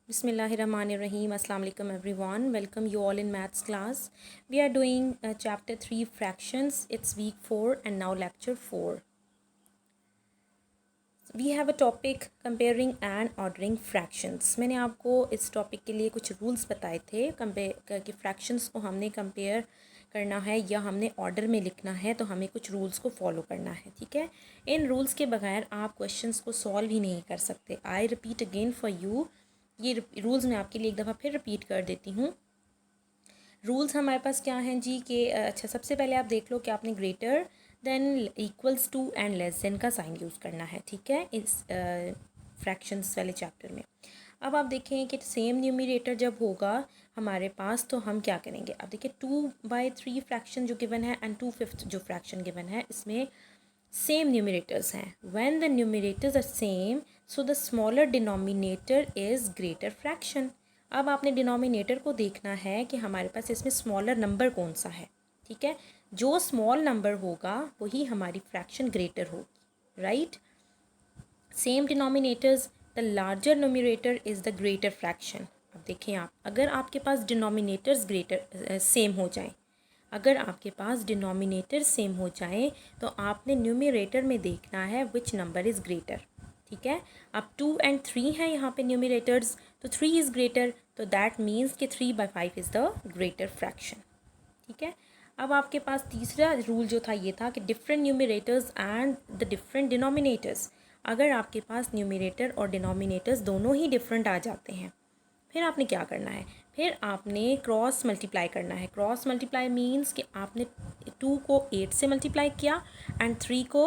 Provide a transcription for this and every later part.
Bismillahirrahmanirrahim. Assalamu alaikum everyone. Welcome you all in maths class. We are doing chapter 3 fractions. It's week 4 and now lecture 4. We have a topic comparing and ordering fractions. मैंने आपको इस topic के लिए कुछ rules बताए थे compare कि fractions को हमने कंपेयर करना है या हमने ऑर्डर में लिखना है तो हमें कुछ रूल्स को फॉलो करना है, ठीक है। इन रूल्स के बगैर आप क्वेश्चंस को सॉल्व ही नहीं कर सकते। I repeat again for you, ये रूल्स मैं आपके लिए एक दफ़ा फिर रिपीट कर देती हूँ। रूल्स हमारे पास क्या हैं जी कि अच्छा, सबसे पहले आप देख लो कि आपने greater than, equals to and less than का साइन यूज़ करना है, ठीक है, इस फ्रैक्शंस वाले चैप्टर में। अब आप देखें कि सेम न्यूमरेटर जब होगा हमारे पास तो हम क्या करेंगे। अब देखिए 2/3 फ्रैक्शन जो गिवन है एंड 2/5 जो फ्रैक्शन गिवन है, इसमें सेम न्यूमरेटर्स हैं। When the numerators are same so the smaller denominator is greater fraction. अब आपने डिनोमिनेटर को देखना है कि हमारे पास इसमें स्मॉलर नंबर कौन सा है, ठीक है। जो स्मॉल नंबर होगा वही हमारी फ्रैक्शन ग्रेटर होगी, right. Same denominators, the larger numerator is the greater fraction. अब देखें आप, अगर आपके पास डिनोमिनेटर्स सेम हो जाएं, अगर आपके पास डिनोमिनेटर सेम हो जाए तो आपने न्यूमरेटर में देखना है विच नंबर इज़ ग्रेटर, ठीक है। अब 2 एंड 3 है यहाँ पे न्यूमरेटर्स, तो 3 इज़ ग्रेटर, तो दैट मीन्स कि 3/5 इज़ द ग्रेटर फ्रैक्शन, ठीक है। अब आपके पास तीसरा रूल जो था ये था कि different numerators and the different denominators. अगर आपके पास न्यूमरेटर और डिनोमिनेटर्स दोनों ही डिफरेंट आ जाते हैं, फिर आपने क्या करना है, फिर आपने क्रॉस मल्टीप्लाई करना है। क्रॉस मल्टीप्लाई मीन्स कि आपने 2 को 8 से मल्टीप्लाई किया एंड 3 को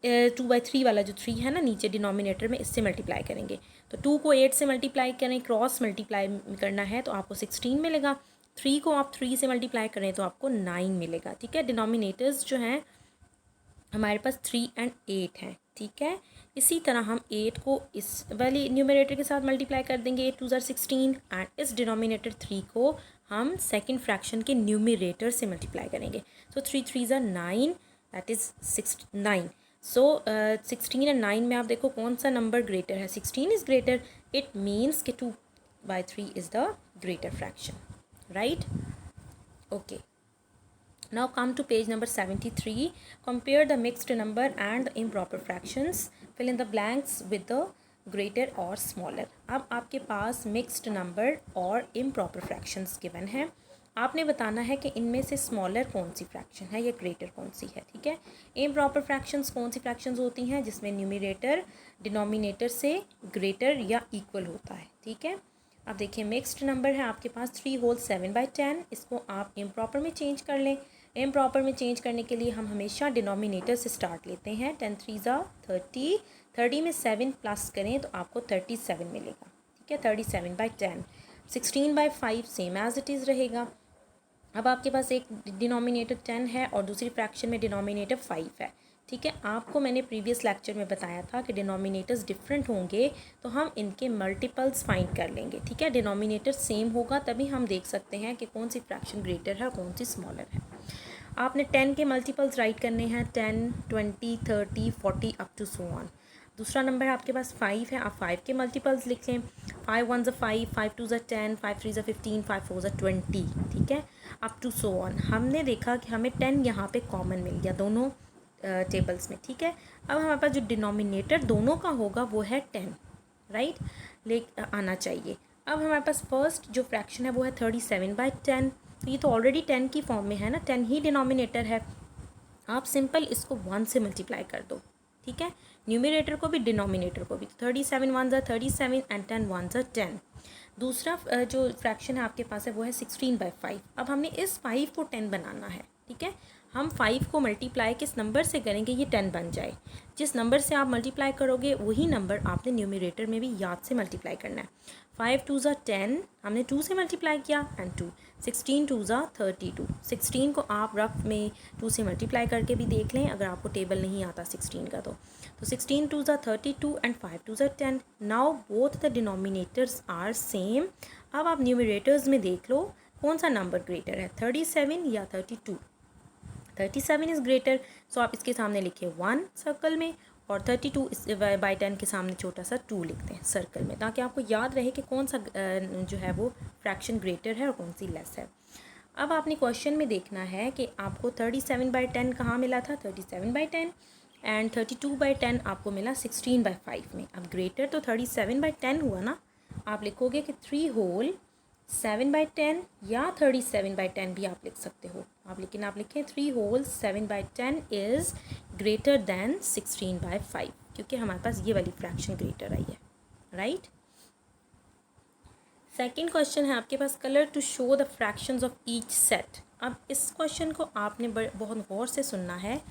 2/3 वाला जो 3 है ना नीचे डिनोमिनेटर में, इससे मल्टीप्लाई करेंगे। तो 2 को 8 से मल्टीप्लाई करें, क्रॉस मल्टीप्लाई करना है तो आपको 16 मिलेगा। 3 को आप 3 से मल्टीप्लाई करें तो आपको 9 मिलेगा, ठीक है। डिनोमिनेटर्स जो हैं हमारे पास 3 एंड 8 हैं, ठीक है। इसी तरह हम 8 को इस वाली न्यूमरेटर के साथ मल्टीप्लाई कर देंगे, 8 2 ज़ार 16, एंड इस डिनोमिनेटर 3 को हम सेकंड फ्रैक्शन के न्यूमरेटर से मल्टीप्लाई करेंगे। सो 3 3 ज़ार 9, दैट इज़ 9। सो 16 एंड 9 में आप देखो कौन सा नंबर ग्रेटर है, 16 इज़ ग्रेटर। इट मीन्स कि 2/3 is the greater fraction, right. Okay, now come to page number 73. Compare the mixed number and the improper fractions. Fill in the blanks with the greater or smaller. अब आपके पास mixed number और improper fractions given है। आपने बताना है कि इनमें से स्मॉलर कौन सी फ्रैक्शन है या ग्रेटर कौन सी है, ठीक है। इम्प्रॉपर फ्रैक्शंस कौन सी फ्रैक्शंस होती हैं जिसमें न्यूमरेटर डिनोमिनेटर से ग्रेटर या इक्वल होता है, ठीक है। अब देखिए मिक्स्ड नंबर है आपके पास 3 होल 7/10, इसको आप इम्प्रॉपर में चेंज कर लें। इम्प्रॉपर में चेंज करने के लिए हम हमेशा डिनोमिनेटर से स्टार्ट लेते हैं। 10 3 ज़ा 30, 30 में 7 प्लस करें तो आपको 37 मिलेगा, ठीक है। 37/10, 16/5 सेम एज इट इज़ रहेगा। अब आपके पास एक डिनोमिनेटर 10 है और दूसरी फ्रैक्शन में डिनोमिनेटर 5 है, ठीक है। आपको मैंने प्रीवियस लेक्चर में बताया था कि डिनोमिनेटर्स डिफरेंट होंगे तो हम इनके मल्टीपल्स फाइंड कर लेंगे, ठीक है। डिनोमिनेटर सेम होगा तभी हम देख सकते हैं कि कौन सी फ्रैक्शन ग्रेटर है कौन सी स्मॉलर है। आपने 10 के मल्टीपल्स राइट करने हैं, 10 20 30 40 अप टू सो ऑन। दूसरा नंबर आपके पास 5 है, आप 5 के मल्टीपल्स लिख लें। 5 1 ज़ा 5, 5 2 ज़ा 10, 5 3 ज़ा 15, 5 4 ज़ा 20, ठीक है, अप टू सो ऑन। हमने देखा कि हमें 10 यहाँ पे कॉमन मिल गया दोनों टेबल्स में, ठीक है। अब हमारे पास जो डिनोमिनेटर दोनों का होगा वो है 10, राइट, ले आना चाहिए। अब हमारे पास फर्स्ट जो फ्रैक्शन है वो है 37/10, तो ये तो ऑलरेडी 10 की फॉर्म में है ना, 10 ही डिनोमिनेटर है। आप सिंपल इसको 1 से मल्टीप्लाई कर दो, ठीक है, न्यूमरेटर को भी डिनोमिनेटर को भी। 37 1 ज़ा 37 एंड 10 1 ज़ा 10। दूसरा जो फ्रैक्शन है आपके पास है वो है 16/5। अब हमने इस 5 को 10 बनाना है, ठीक है। हम 5 को मल्टीप्लाई किस नंबर से करेंगे, ये 10 बन जाए। जिस नंबर से आप मल्टीप्लाई करोगे वही नंबर आपने न्यूमरेटर में भी याद से मल्टीप्लाई करना है। 5 2 ज़ा 10, हमने 2 से मल्टीप्लाई किया एंड 2, 16 2 ज़ा 32। 16 को आप रफ में 2 से मल्टीप्लाई करके भी देख लें अगर आपको टेबल नहीं आता 16 का। तो 16 2 ज़ा 32 एंड 5 2 ज़ा 10। Now both the denominators are same. अब आप न्यूमरेटर्स में देख लो कौन सा नंबर ग्रेटर है, 37 या 32। 37 इज़ ग्रेटर, सो आप इसके सामने लिखिए 1 सर्कल में, और 32/10 के सामने छोटा सा 2 लिखते हैं सर्कल में, ताकि आपको याद रहे कि कौन सा जो है वो फ्रैक्शन ग्रेटर है और कौन सी लेस है। अब आपने क्वेश्चन में देखना है कि आपको 37/10 कहाँ मिला था, 37/10, एंड 32/10 आपको मिला 16/5 में। अब ग्रेटर तो 37/10 हुआ ना, आप लिखोगे कि 3 होल 7/10 या 37/10 भी आप लिख सकते हो आप, लेकिन आप लिखें 3 होल 7/10 इज़ ग्रेटर दैन 16/5, क्योंकि हमारे पास ये वाली फ्रैक्शन ग्रेटर आई है, राइट। सेकेंड क्वेश्चन है आपके पास, colour to show the fractions of each set. अब इस क्वेश्चन को आपने बहुत गौर से सुनना है,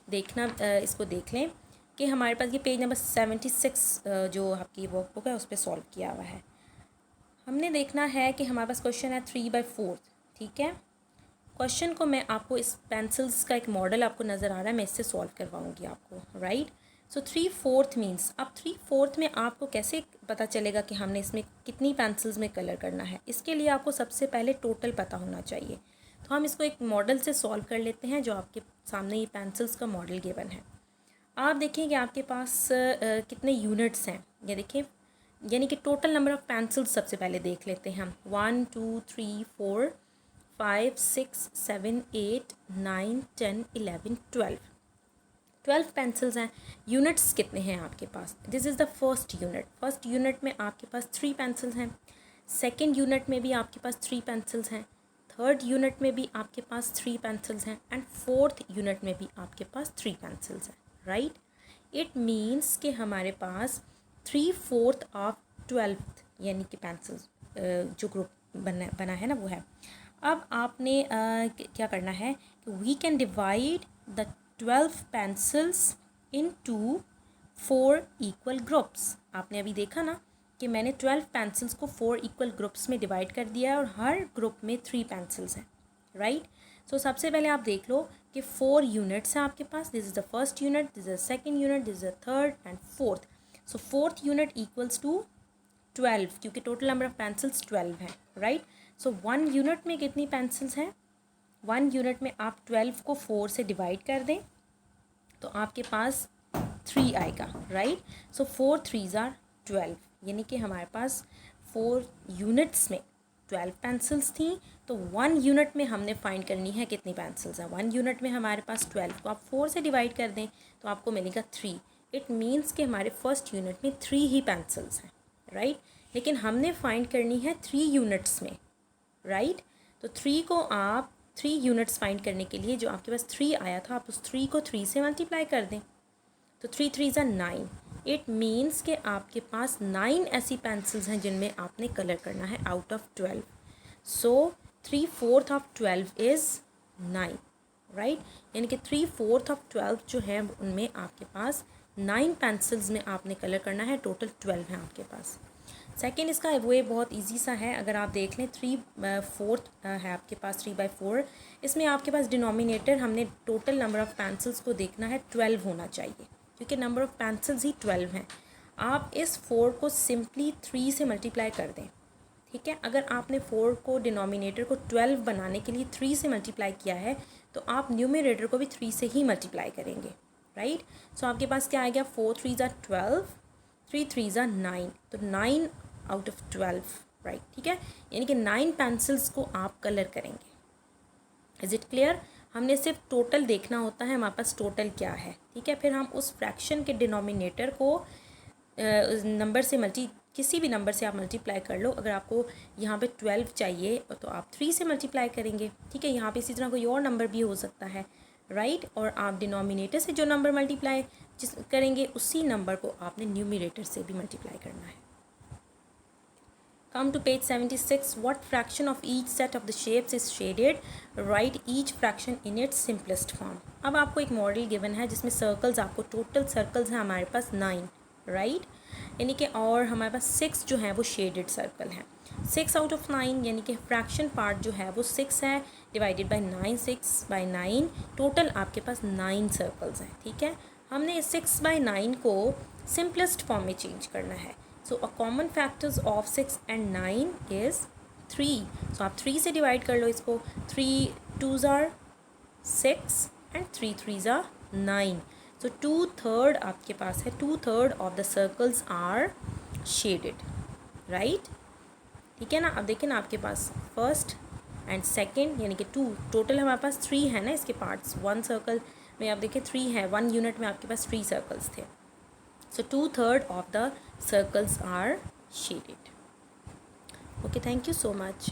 देखना, इसको देख लें कि हमारे पास ये पेज नंबर 76 जो आपकी वर्कबुक है उस पर सॉल्व किया हुआ है। हमने देखना है कि हमारे पास क्वेश्चन है 3/4, ठीक है। क्वेश्चन को मैं आपको इस पेंसिल्स का एक मॉडल आपको नज़र आ रहा है, मैं इससे सॉल्व करवाऊंगी आपको, राइट। सो 3/4 मीन्स, अब 3/4 में आपको कैसे पता चलेगा कि हमने इसमें कितनी पेंसिल्स में कलर करना है। इसके लिए आपको सबसे पहले टोटल पता होना चाहिए। तो हम इसको एक मॉडल से सॉल्व कर लेते हैं, जो आपके सामने ये पेंसिल्स का मॉडल गिवन है। आप देखें कि आपके पास कितने यूनिट्स हैं, ये देखें, यानी कि टोटल नंबर ऑफ़ पेंसिल्स सबसे पहले देख लेते हैं हम। 1 2 3 4 5 6 7 8 9 10 11 12 पेंसिल्स हैं। यूनिट्स कितने हैं आपके पास, this is the first unit. First unit में आपके पास 3 पेंसिल्स हैं, सेकेंड यूनिट में भी आपके पास 3 पेंसिल्स हैं, थर्ड यूनिट में भी आपके पास 3 पेंसिल्स हैं, एंड फोर्थ यूनिट में भी आपके पास 3 पेंसिल्स हैं, राइट। इट मीन्स कि हमारे पास 3/4 ऑफ 12th यानी कि पेंसिल्स जो ग्रुप बना है ना वो है। अब आपने क्या करना है कि we can divide the 12 pencils into 4 equal groups. आपने अभी देखा ना कि मैंने 12 पेंसिल्स को 4 इक्वल ग्रुप्स में डिवाइड कर दिया है और हर ग्रुप में 3 पेंसिल्स हैं, राइट। सो सबसे पहले आप देख लो कि 4 यूनिट्स हैं आपके पास, this is the first unit, this is the second unit, this is the third and fourth. So fourth unit equals to 12, क्योंकि टोटल नंबर ऑफ पेंसिल्स 12 हैं, राइट। सो 1 यूनिट में कितनी पेंसिल्स हैं, 1 यूनिट में आप 12 को 4 से डिवाइड कर दें तो आपके पास 3 आएगा, राइट। सो 4 3s आर 12, यानी कि हमारे पास 4 यूनिट्स में 12 पेंसिल्स थी। तो 1 यूनिट में हमने फाइंड करनी है कितनी पेंसिल्स हैं। 1 यूनिट में हमारे पास 12 को आप 4 से डिवाइड कर दें तो आपको मिलेगा 3। इट मीन्स कि हमारे फर्स्ट यूनिट में 3 ही पेंसिल्स हैं, राइट। लेकिन हमने फाइंड करनी है 3 यूनिट्स में, राइट। तो 3 को आप 3 यूनिट्स फाइंड करने के लिए जो आपके पास 3 आया था, आप उस 3 को 3 से मल्टीप्लाई कर दें तो 3 3s are 9। इट मीन्स कि आपके पास 9 ऐसी पेंसिल्स हैं जिनमें आपने कलर करना है out of 12। So 3/4 of 12 is 9, right. यानी कि 3/4 ऑफ 12 जो है उनमें आपके पास 9 पेंसिल्स में आपने कलर करना है, टोटल 12 हैं आपके पास। सेकेंड इसका वो बहुत इजी सा है, अगर आप देख लें 3/4 है आपके पास, 3/4, इसमें आपके पास डिनोमिनेटर हमने टोटल नंबर ऑफ़ पेंसिल्स को देखना है 12 होना चाहिए, क्योंकि नंबर ऑफ़ पेंसिल्स ही 12 हैं। आप इस 4 को सिंपली 3 से मल्टीप्लाई कर दें, ठीक है। अगर आपने 4 को डिनोमिनेटर को 12 बनाने के लिए 3 से मल्टीप्लाई किया है तो आप न्यूमरेटर को भी 3 से ही मल्टीप्लाई करेंगे, राइट। सो आपके पास क्या आ गया, 4 3s are 12, 3 3s are 9, तो 9 आउट ऑफ 12, राइट, ठीक है। यानी कि 9 पेंसिल्स को आप कलर करेंगे। Is it clear. हमने सिर्फ टोटल देखना होता है, हमारे पास टोटल क्या है, ठीक है। फिर हम उस फ्रैक्शन के डिनोमिनेटर को नंबर से किसी भी नंबर से आप मल्टीप्लाई कर लो। अगर आपको यहाँ पे 12 चाहिए तो आप 3 से मल्टीप्लाई करेंगे, ठीक है। यहाँ पे इसी तरह कोई और नंबर भी हो सकता है, राइट। और आप डिनोमिनेटर से जो नंबर मल्टीप्लाई करेंगे उसी नंबर को आपने न्यूमरेटर से भी मल्टीप्लाई करना है। Come to page 76. What fraction of each set of the shapes is shaded? Write each fraction in its simplest form. अब आपको एक मॉडल गिवन है जिसमें सर्कल्स, आपको टोटल सर्कल्स हैं हमारे पास 9, राइट। यानी कि और हमारे पास 6 जो हैं वो शेडेड सर्कल हैं। 6 आउट ऑफ 9 यानी कि फ्रैक्शन पार्ट जो है वो 6 है, डिवाइडेड बाई 9, 6/9, टोटल आपके पास 9 सर्कल्स हैं, ठीक है। हमने 6/9 को सिंपलेस्ट फॉर्म में चेंज करना है। So a common factors of 6 and 9 is 3. So आप 3 से डिवाइड कर लो इसको, 3 2s are 6 and 3 3s are 9. सो 2/3 आपके पास है, 2/3 of the circles are shaded, right. ठीक है ना। अब देखिए ना आपके पास फर्स्ट एंड सेकेंड यानी कि 2, टोटल हमारे पास 3 है ना इसके पार्ट्स। 1 सर्कल में आप देखिए 3 है, 1 यूनिट में आपके पास 3 सर्कल्स थे। So 2/3 of the circles are shaded. Okay, thank you so much.